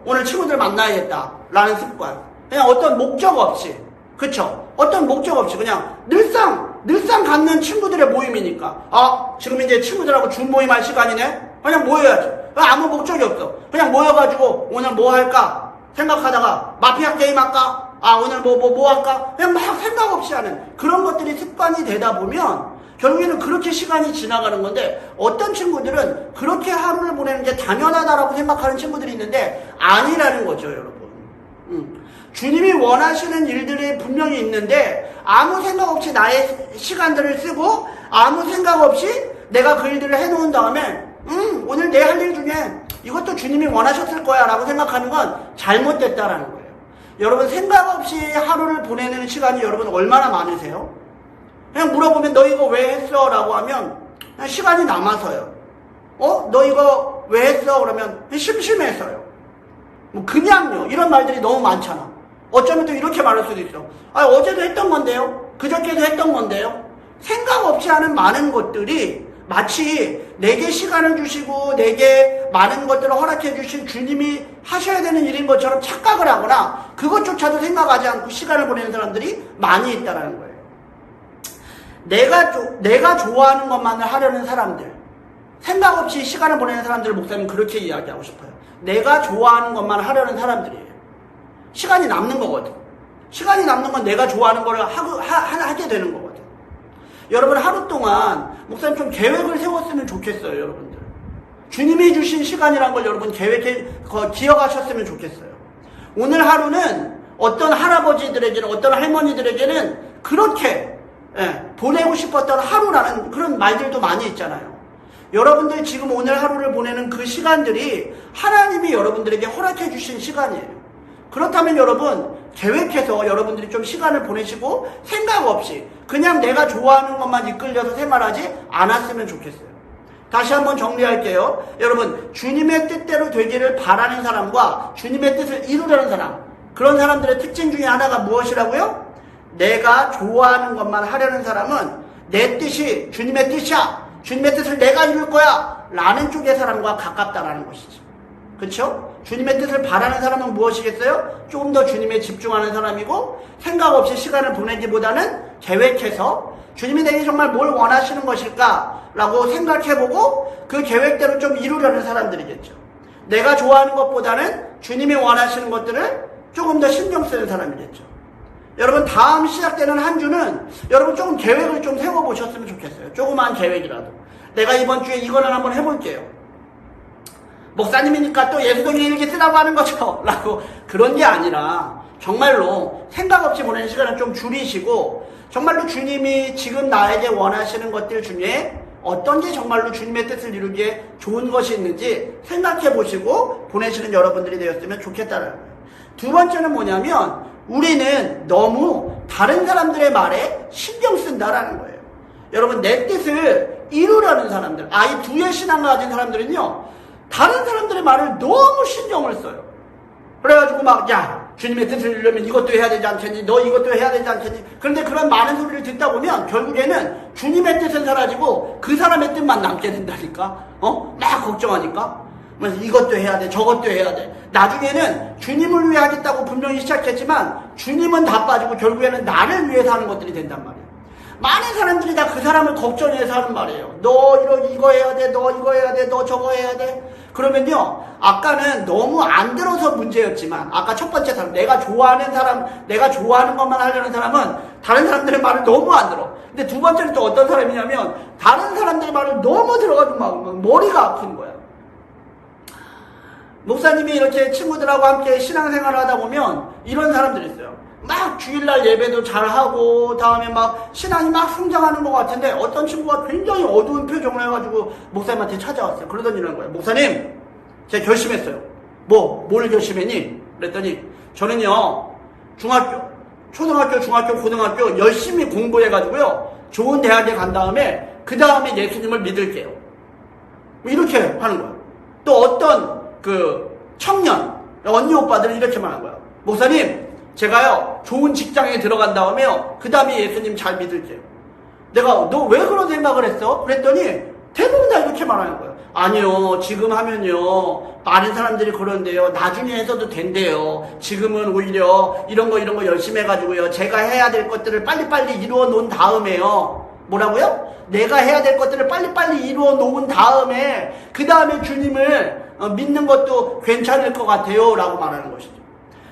오늘 친구들 만나야겠다라는 습관, 그냥 어떤 목적 없이, 그쵸? 어떤 목적 없이 그냥 늘상 갖는 친구들의 모임이니까 지금 이제 친구들하고 준 모임 할 시간이네? 그냥 모여야지. 아무 목적이 없어. 그냥 모여가지고 오늘 뭐 할까? 생각하다가 마피아 게임 할까? 오늘 뭐 할까? 그냥 막 생각 없이 하는 그런 것들이 습관이 되다 보면 결국에는 그렇게 시간이 지나가는 건데 어떤 친구들은 그렇게 하루를 보내는 게 당연하다라고 생각하는 친구들이 있는데 아니라는 거죠, 여러분. 주님이 원하시는 일들이 분명히 있는데 아무 생각 없이 나의 시간들을 쓰고 아무 생각 없이 내가 그 일들을 해놓은 다음에 오늘 내 할 일 중에 이것도 주님이 원하셨을 거야 라고 생각하는 건 잘못됐다라는 거예요. 여러분 생각 없이 하루를 보내는 시간이 여러분 얼마나 많으세요? 그냥 물어보면 너 이거 왜 했어? 라고 하면 그냥 시간이 남아서요. 너 이거 왜 했어? 그러면 심심해서요. 그냥요. 이런 말들이 너무 많잖아. 어쩌면 또 이렇게 말할 수도 있어. 어제도 했던 건데요. 그저께도 했던 건데요. 생각 없이 하는 많은 것들이 마치 내게 시간을 주시고 내게 많은 것들을 허락해 주신 주님이 하셔야 되는 일인 것처럼 착각을 하거나 그것조차도 생각하지 않고 시간을 보내는 사람들이 많이 있다는 거예요. 내가 좋아하는 것만을 하려는 사람들, 생각 없이 시간을 보내는 사람들을 목사님 그렇게 이야기하고 싶어요. 내가 좋아하는 것만 하려는 사람들이에요. 시간이 남는 거거든. 시간이 남는 건 내가 좋아하는 걸 하게 되는 거거든. 여러분 하루 동안 목사님 좀 계획을 세웠으면 좋겠어요, 여러분들. 주님이 주신 시간이란 걸 여러분 기억하셨으면 좋겠어요. 오늘 하루는 어떤 할아버지들에게는 어떤 할머니들에게는 그렇게 보내고 싶었던 하루라는 그런 말들도 많이 있잖아요. 여러분들 지금 오늘 하루를 보내는 그 시간들이 하나님이 여러분들에게 허락해 주신 시간이에요. 그렇다면 여러분 계획해서 여러분들이 좀 시간을 보내시고 생각 없이 그냥 내가 좋아하는 것만 이끌려서 생활하지 않았으면 좋겠어요. 다시 한번 정리할게요. 여러분 주님의 뜻대로 되기를 바라는 사람과 주님의 뜻을 이루려는 사람, 그런 사람들의 특징 중에 하나가 무엇이라고요? 내가 좋아하는 것만 하려는 사람은 내 뜻이 주님의 뜻이야, 주님의 뜻을 내가 이룰 거야 라는 쪽의 사람과 가깝다라는 것이죠. 그렇죠? 주님의 뜻을 바라는 사람은 무엇이겠어요? 조금 더 주님에 집중하는 사람이고 생각 없이 시간을 보내기보다는 계획해서 주님이 내게 정말 뭘 원하시는 것일까 라고 생각해보고 그 계획대로 좀 이루려는 사람들이겠죠. 내가 좋아하는 것보다는 주님이 원하시는 것들을 조금 더 신경 쓰는 사람이겠죠. 여러분 다음 시작되는 한 주는 여러분 조금 계획을 좀 세워보셨으면 좋겠어요. 조그마한 계획이라도 내가 이번 주에 이거는 한번 해볼게요. 목사님이니까 또 예수동의 일기 쓰라고 하는 거죠 라고 그런 게 아니라 정말로 생각 없이 보내는 시간을 좀 줄이시고 정말로 주님이 지금 나에게 원하시는 것들 중에 어떤 게 정말로 주님의 뜻을 이루기에 좋은 것이 있는지 생각해 보시고 보내시는 여러분들이 되었으면 좋겠다는 거예요. 두 번째는 뭐냐면 우리는 너무 다른 사람들의 말에 신경 쓴다라는 거예요. 여러분 내 뜻을 이루려는 사람들, 이 두의 신앙을 가진 사람들은요 다른 사람들의 말을 너무 신경을 써요. 그래가지고 주님의 뜻을 이루려면 이것도 해야 되지 않겠니? 너 이것도 해야 되지 않겠니? 그런데 그런 많은 소리를 듣다 보면 결국에는 주님의 뜻은 사라지고 그 사람의 뜻만 남게 된다니까? 막 걱정하니까? 그래서 이것도 해야 돼, 저것도 해야 돼. 나중에는 주님을 위해 하겠다고 분명히 시작했지만 주님은 다 빠지고 결국에는 나를 위해서 하는 것들이 된단 말이에요. 많은 사람들이 다 그 사람을 걱정해서 하는 말이에요. 너 이거 해야 돼, 너 이거 해야 돼, 너 저거 해야 돼. 그러면요, 아까는 너무 안 들어서 문제였지만, 아까 첫 번째 사람, 내가 좋아하는 사람, 내가 좋아하는 것만 하려는 사람은 다른 사람들의 말을 너무 안 들어. 근데 두 번째는 또 어떤 사람이냐면, 다른 사람들의 말을 너무 들어가지고 막 머리가 아픈 거야. 목사님이 이렇게 친구들하고 함께 신앙생활을 하다 보면 이런 사람들이 있어요. 막 주일날 예배도 잘하고 다음에 막 신앙이 막 성장하는 것 같은데 어떤 친구가 굉장히 어두운 표정을 해가지고 목사님한테 찾아왔어요. 그러더니 이러는 거예요. 목사님, 제가 결심했어요. 뭘 결심했니? 그랬더니 저는요, 중학교, 초등학교, 중학교, 고등학교 열심히 공부해가지고요, 좋은 대학에 간 다음에 그 다음에 예수님을 믿을게요. 이렇게 하는 거예요. 또 어떤 그 청년, 언니 오빠들은 이렇게 말하는 거예요. 목사님, 제가요 좋은 직장에 들어간 다음에요 그 다음에 예수님 잘 믿을게요. 내가 너 왜 그런 생각을 했어? 그랬더니 대부분 다 이렇게 말하는 거예요. 아니요, 지금 하면요 많은 사람들이 그런데요 나중에 해서도 된대요. 지금은 오히려 이런 거 열심히 해가지고요 제가 해야 될 것들을 빨리빨리 이루어 놓은 다음에요, 뭐라고요? 내가 해야 될 것들을 빨리빨리 이루어 놓은 다음에 그 다음에 주님을 믿는 것도 괜찮을 것 같아요 라고 말하는 것이죠.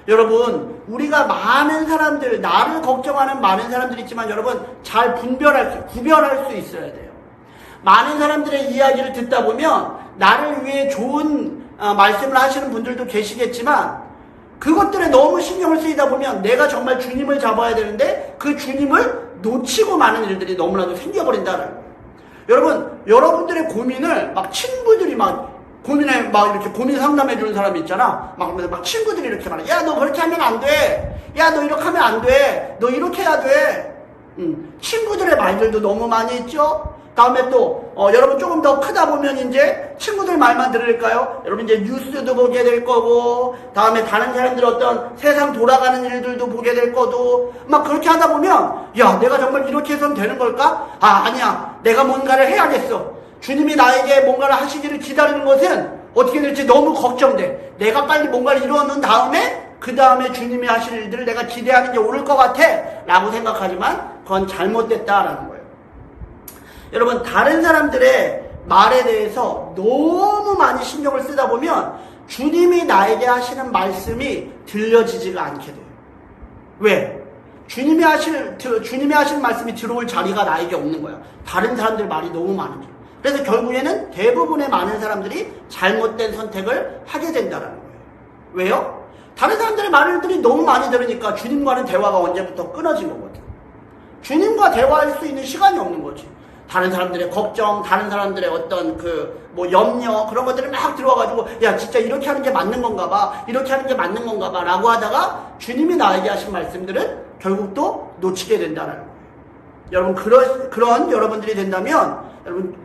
여러분, 우리가 많은 사람들, 나를 걱정하는 많은 사람들이 있지만 여러분 잘 구별할 수 있어야 돼요. 많은 사람들의 이야기를 듣다 보면 나를 위해 좋은 말씀을 하시는 분들도 계시겠지만 그것들에 너무 신경을 쓰이다 보면 내가 정말 주님을 잡아야 되는데 그 주님을 놓치고 많은 일들이 너무나도 생겨버린다는 거예요. 여러분, 여러분들의 고민을 막 친구들이 막 고민에 막 이렇게 고민 상담해 주는 사람이 있잖아. 막 그러면서 막 친구들이 이렇게 말해. 야, 너 그렇게 하면 안 돼. 야, 너 이렇게 하면 안 돼. 너 이렇게 해야 돼. 친구들의 말들도 너무 많이 있죠. 다음에 또 여러분 조금 더 크다 보면 이제 친구들 말만 들을까요? 여러분 이제 뉴스도 보게 될 거고, 다음에 다른 사람들 어떤 세상 돌아가는 일들도 보게 될 거고, 막 그렇게 하다 보면 야, 내가 정말 이렇게 해서는 되는 걸까? 아니야, 내가 뭔가를 해야겠어. 주님이 나에게 뭔가를 하시기를 기다리는 것은 어떻게 될지 너무 걱정돼. 내가 빨리 뭔가를 이루어 놓은 다음에 그 다음에 주님이 하실 일들을 내가 기대하는 게 옳을 것 같아 라고 생각하지만 그건 잘못됐다라는 거예요. 여러분, 다른 사람들의 말에 대해서 너무 많이 신경을 쓰다 보면 주님이 나에게 하시는 말씀이 들려지지가 않게 돼요. 왜? 주님이 하시는 말씀이 들어올 자리가 나에게 없는 거야. 다른 사람들 말이 너무 많으니까. 그래서 결국에는 대부분의 많은 사람들이 잘못된 선택을 하게 된다는 거예요. 왜요? 다른 사람들의 말들이 너무 많이 들으니까 주님과는 대화가 언제부터 끊어진 거거든. 주님과 대화할 수 있는 시간이 없는 거지. 다른 사람들의 걱정, 다른 사람들의 어떤 염려, 그런 것들이 막 들어와가지고, 야, 진짜 이렇게 하는 게 맞는 건가 봐, 이렇게 하는 게 맞는 건가 봐, 라고 하다가 주님이 나에게 하신 말씀들은 결국 또 놓치게 된다는 거예요. 여러분, 그런 여러분들이 된다면, 여러분,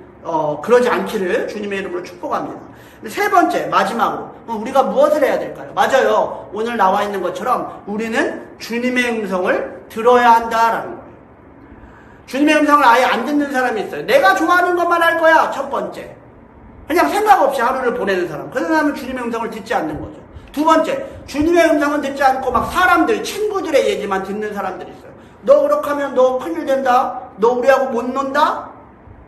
그러지 않기를 주님의 이름으로 축복합니다. 세 번째, 마지막으로 우리가 무엇을 해야 될까요? 맞아요. 오늘 나와 있는 것처럼 우리는 주님의 음성을 들어야 한다라는 거예요. 주님의 음성을 아예 안 듣는 사람이 있어요. 내가 좋아하는 것만 할 거야. 첫 번째, 그냥 생각 없이 하루를 보내는 사람. 그 사람은 주님의 음성을 듣지 않는 거죠. 두 번째, 주님의 음성은 듣지 않고 막 사람들, 친구들의 얘기만 듣는 사람들이 있어요. 너 그렇게 하면 너 큰일 된다. 너 우리하고 못 논다.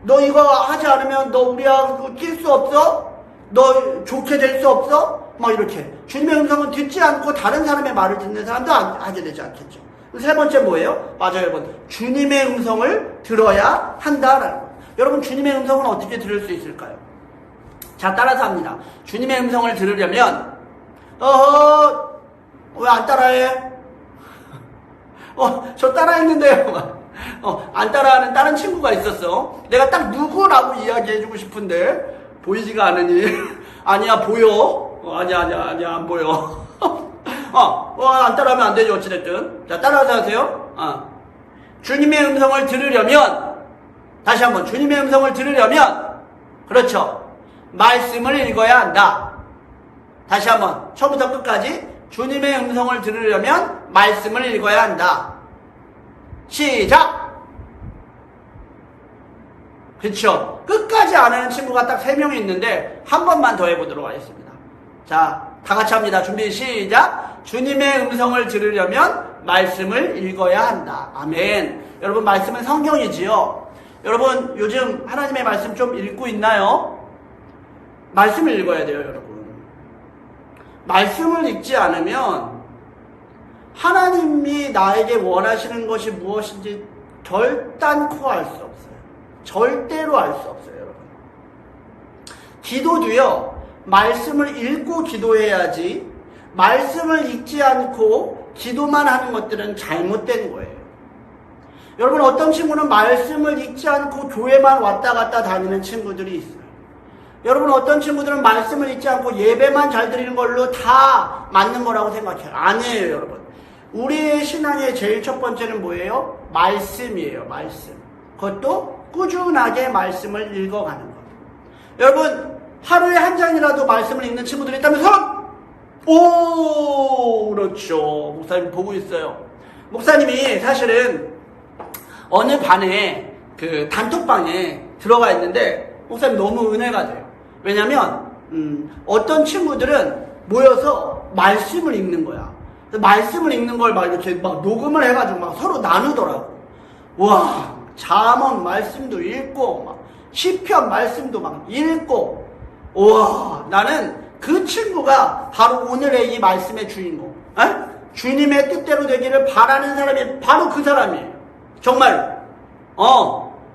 너 이거 하지 않으면 너 우리하고 낄 수 없어? 너 좋게 될 수 없어? 막 이렇게 주님의 음성은 듣지 않고 다른 사람의 말을 듣는 사람도 하게 되지 않겠죠. 세 번째 뭐예요? 맞아요, 여러분. 주님의 음성을 들어야 한다라는 거예요. 여러분, 주님의 음성은 어떻게 들을 수 있을까요? 자, 따라서 합니다. 주님의 음성을 들으려면 왜 안 따라해? 저 따라했는데요. 안 따라하는 다른 친구가 있었어. 내가 딱 누구라고 이야기해주고 싶은데 보이지가 않으니 아니야, 보여. 아니야, 안 보여. 안 따라하면 안 되죠. 어찌됐든. 자, 따라서 하세요. 주님의 음성을 들으려면, 다시 한번, 주님의 음성을 들으려면, 그렇죠, 말씀을 읽어야 한다. 다시 한번, 처음부터 끝까지 주님의 음성을 들으려면 말씀을 읽어야 한다. 시작! 그쵸? 끝까지 안 하는 친구가 딱 3명이 있는데 한 번만 더 해보도록 하겠습니다. 자, 다 같이 합니다. 준비 시작. 주님의 음성을 들으려면 말씀을 읽어야 한다. 아멘. 여러분, 말씀은 성경이지요. 여러분, 요즘 하나님의 말씀 좀 읽고 있나요? 말씀을 읽어야 돼요, 여러분. 말씀을 읽지 않으면 하나님이 나에게 원하시는 것이 무엇인지 결단코 알 수 없어요. 절대로 알 수 없어요, 여러분. 기도도요, 말씀을 읽고 기도해야지, 말씀을 읽지 않고 기도만 하는 것들은 잘못된 거예요. 여러분, 어떤 친구는 말씀을 읽지 않고 교회만 왔다 갔다 다니는 친구들이 있어요. 여러분, 어떤 친구들은 말씀을 읽지 않고 예배만 잘 드리는 걸로 다 맞는 거라고 생각해요. 아니에요, 여러분. 우리의 신앙의 제일 첫 번째는 뭐예요? 말씀이에요, 말씀. 그것도 꾸준하게 말씀을 읽어가는 것. 여러분, 하루에 한 장이라도 말씀을 읽는 친구들이 있다면 손! 오, 그렇죠. 목사님 보고 있어요. 목사님이 사실은 어느 반에 그 단톡방에 들어가 있는데 목사님 너무 은혜가 돼요. 왜냐면 어떤 친구들은 모여서 말씀을 읽는 거야. 말씀을 읽는 걸 막 이렇게 막 녹음을 해가지고 막 서로 나누더라고. 와, 잠언 말씀도 읽고 막 시편 말씀도 막 읽고. 와, 나는 그 친구가 바로 오늘의 이 말씀의 주인공. 에? 주님의 뜻대로 되기를 바라는 사람이 바로 그 사람이에요. 정말.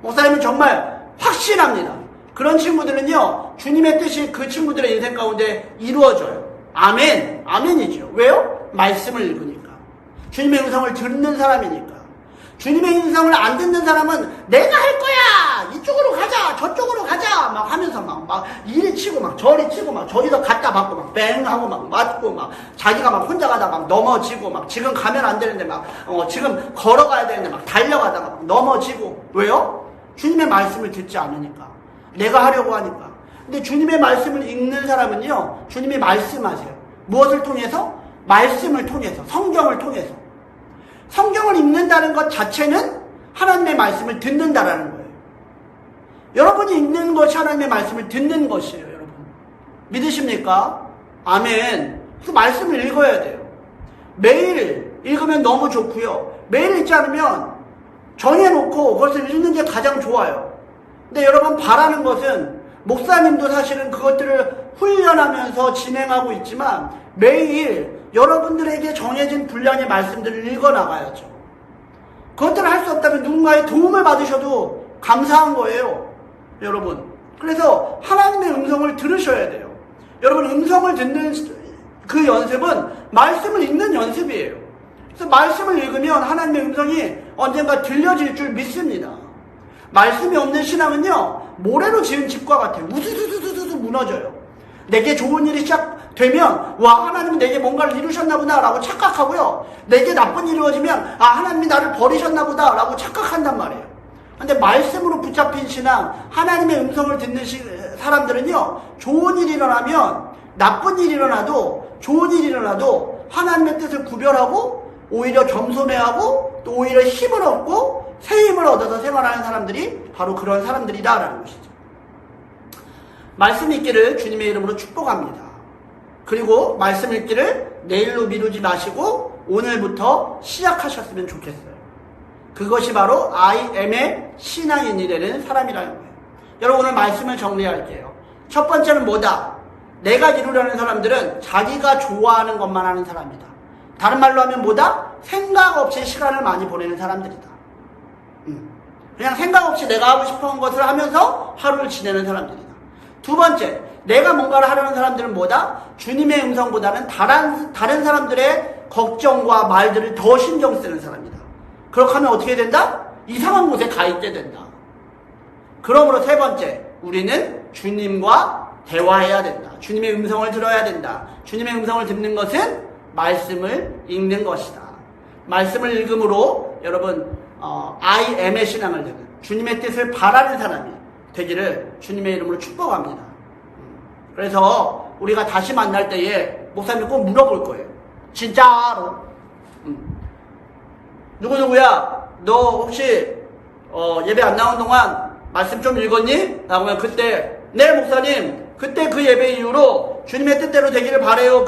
목사님은 정말 확신합니다. 그런 친구들은요, 주님의 뜻이 그 친구들의 인생 가운데 이루어져요. 아멘. 아멘이죠. 왜요? 말씀을 읽으니까. 주님의 음성을 듣는 사람이니까. 주님의 음성을 안 듣는 사람은 내가 할 거야! 이쪽으로 가자! 저쪽으로 가자! 막 하면서 막 이리 치고 막 저리 치고 막 저기서 갖다 받고 막 뱅 하고 막 맞고 막 자기가 막 혼자 가다 막 넘어지고 막 지금 가면 안 되는데 막 지금 걸어가야 되는데 막 달려가다가 막 넘어지고. 왜요? 주님의 말씀을 듣지 않으니까. 내가 하려고 하니까. 근데 주님의 말씀을 읽는 사람은요, 주님이 말씀하세요. 무엇을 통해서? 말씀을 통해서, 성경을 통해서. 성경을 읽는다는 것 자체는 하나님의 말씀을 듣는다라는 거예요. 여러분이 읽는 것이 하나님의 말씀을 듣는 것이에요, 여러분. 믿으십니까? 아멘. 그 말씀을 읽어야 돼요. 매일 읽으면 너무 좋고요. 매일 읽지 않으면 정해놓고 그것을 읽는 게 가장 좋아요. 근데 여러분, 바라는 것은 목사님도 사실은 그것들을 훈련하면서 진행하고 있지만 매일 여러분들에게 정해진 분량의 말씀들을 읽어나가야죠. 그것들을 할 수 없다면 누군가의 도움을 받으셔도 감사한 거예요, 여러분. 그래서 하나님의 음성을 들으셔야 돼요. 여러분, 음성을 듣는 그 연습은 말씀을 읽는 연습이에요. 그래서 말씀을 읽으면 하나님의 음성이 언젠가 들려질 줄 믿습니다. 말씀이 없는 신앙은요, 모래로 지은 집과 같아요. 우수수수수수 무너져요. 내게 좋은 일이 시작되면 와, 하나님이 내게 뭔가를 이루셨나 보다 라고 착각하고요, 내게 나쁜 일이 이루어지면 아, 하나님이 나를 버리셨나 보다 라고 착각한단 말이에요. 근데 말씀으로 붙잡힌 신앙, 하나님의 음성을 듣는 사람들은요, 좋은 일이 일어나면, 나쁜 일이 일어나도, 좋은 일이 일어나도 하나님의 뜻을 구별하고 오히려 겸손해하고 또 오히려 힘을 얻고 새 힘을 얻어서 생활하는 사람들이 바로 그런 사람들이다라는 것이죠. 말씀 읽기를 주님의 이름으로 축복합니다. 그리고 말씀 읽기를 내일로 미루지 마시고 오늘부터 시작하셨으면 좋겠어요. 그것이 바로 IM의 신앙인이 되는 사람이라는 거예요. 여러분, 오늘 말씀을 정리할게요. 첫 번째는 뭐다? 내가 이루려는 사람들은 자기가 좋아하는 것만 하는 사람이다. 다른 말로 하면 뭐다? 생각 없이 시간을 많이 보내는 사람들이다. 그냥 생각 없이 내가 하고 싶은 것을 하면서 하루를 지내는 사람들이다. 두 번째, 내가 뭔가를 하려는 사람들은 뭐다? 주님의 음성보다는 다른 사람들의 걱정과 말들을 더 신경 쓰는 사람이다. 그렇게 하면 어떻게 된다? 이상한 곳에 가 있게 된다. 그러므로 세 번째, 우리는 주님과 대화해야 된다. 주님의 음성을 들어야 된다. 주님의 음성을 듣는 것은 말씀을 읽는 것이다. 말씀을 읽음으로 여러분 IM의 신앙을 되는, 주님의 뜻을 바라는 사람이 되기를 주님의 이름으로 축복합니다. 그래서 우리가 다시 만날 때에 목사님이 꼭 물어볼 거예요. 진짜로. 누구야? 너 혹시 예배 안 나온 동안 말씀 좀 읽었니? 라고 하면 그때 네 목사님 그때 그 예배 이후로 주님의 뜻대로 되기를 바래요.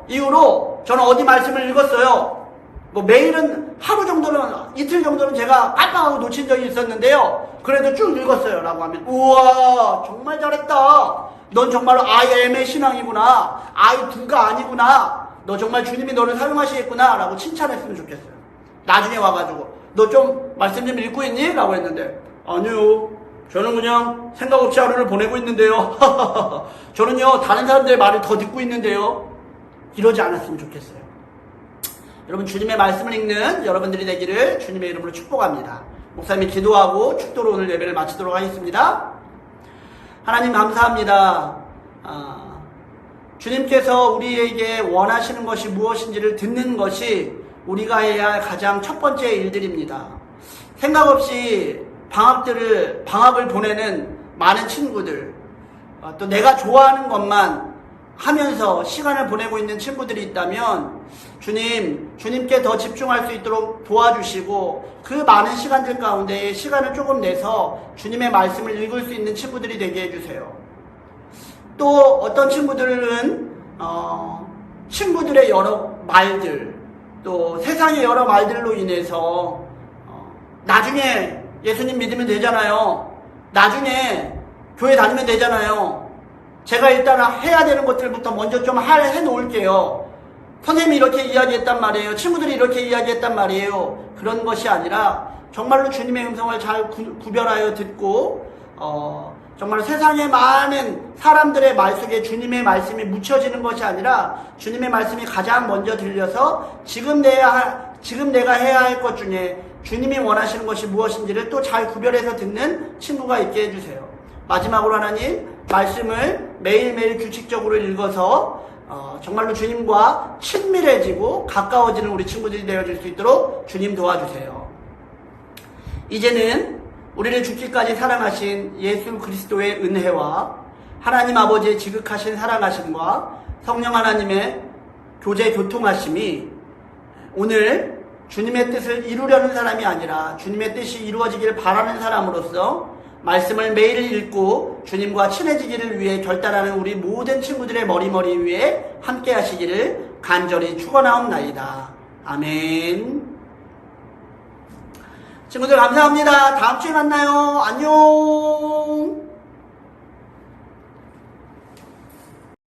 이후로 저는 어디 말씀을 읽었어요. 뭐 매일은 하루 정도는 이틀 정도는 제가 깜빡하고 놓친 적이 있었는데요. 그래도 쭉 읽었어요. 라고 하면 우와 정말 잘했다. 넌 정말로 IM의 신앙이구나. I2가 아니구나. 너 정말 주님이 너를 사용하시겠구나. 라고 칭찬했으면 좋겠어요. 나중에 와가지고 너 좀 말씀 좀 읽고 있니? 라고 했는데 아니요. 저는 그냥 생각 없이 하루를 보내고 있는데요. 저는요 다른 사람들의 말을 더 듣고 있는데요. 이러지 않았으면 좋겠어요. 여러분 주님의 말씀을 읽는 여러분들이 되기를 주님의 이름으로 축복합니다. 목사님이 기도하고 축도로 오늘 예배를 마치도록 하겠습니다. 하나님 감사합니다. 주님께서 우리에게 원하시는 것이 무엇인지를 듣는 것이 우리가 해야 할 가장 첫 번째 일들입니다. 생각 없이 방학을 보내는 많은 친구들, 또 내가 좋아하는 것만 하면서 시간을 보내고 있는 친구들이 있다면 주님께 더 집중할 수 있도록 도와주시고 그 많은 시간들 가운데 시간을 조금 내서 주님의 말씀을 읽을 수 있는 친구들이 되게 해주세요. 또 어떤 친구들은 친구들의 여러 말들, 또 세상의 여러 말들로 인해서 나중에 예수님 믿으면 되잖아요. 나중에 교회 다니면 되잖아요. 제가 일단 해야 되는 것들부터 먼저 좀 해놓을게요. 선생님이 이렇게 이야기했단 말이에요. 친구들이 이렇게 이야기했단 말이에요. 그런 것이 아니라 정말로 주님의 음성을 잘 구별하여 듣고 정말 세상의 많은 사람들의 말 속에 주님의 말씀이 묻혀지는 것이 아니라 주님의 말씀이 가장 먼저 들려서 지금 내가 해야 할 것 중에 주님이 원하시는 것이 무엇인지를 또 잘 구별해서 듣는 친구가 있게 해주세요. 마지막으로 하나님 말씀을 매일매일 규칙적으로 읽어서 정말로 주님과 친밀해지고 가까워지는 우리 친구들이 되어질 수 있도록 주님 도와주세요. 이제는 우리를 죽기까지 사랑하신 예수 그리스도의 은혜와 하나님 아버지의 지극하신 사랑하심과 성령 하나님의 교제 교통하심이 오늘 주님의 뜻을 이루려는 사람이 아니라 주님의 뜻이 이루어지기를 바라는 사람으로서 말씀을 매일 읽고 주님과 친해지기를 위해 결단하는 우리 모든 친구들의 머리 위에 함께 하시기를 간절히 축원하옵나이다. 아멘. 친구들 감사합니다. 다음 주에 만나요. 안녕.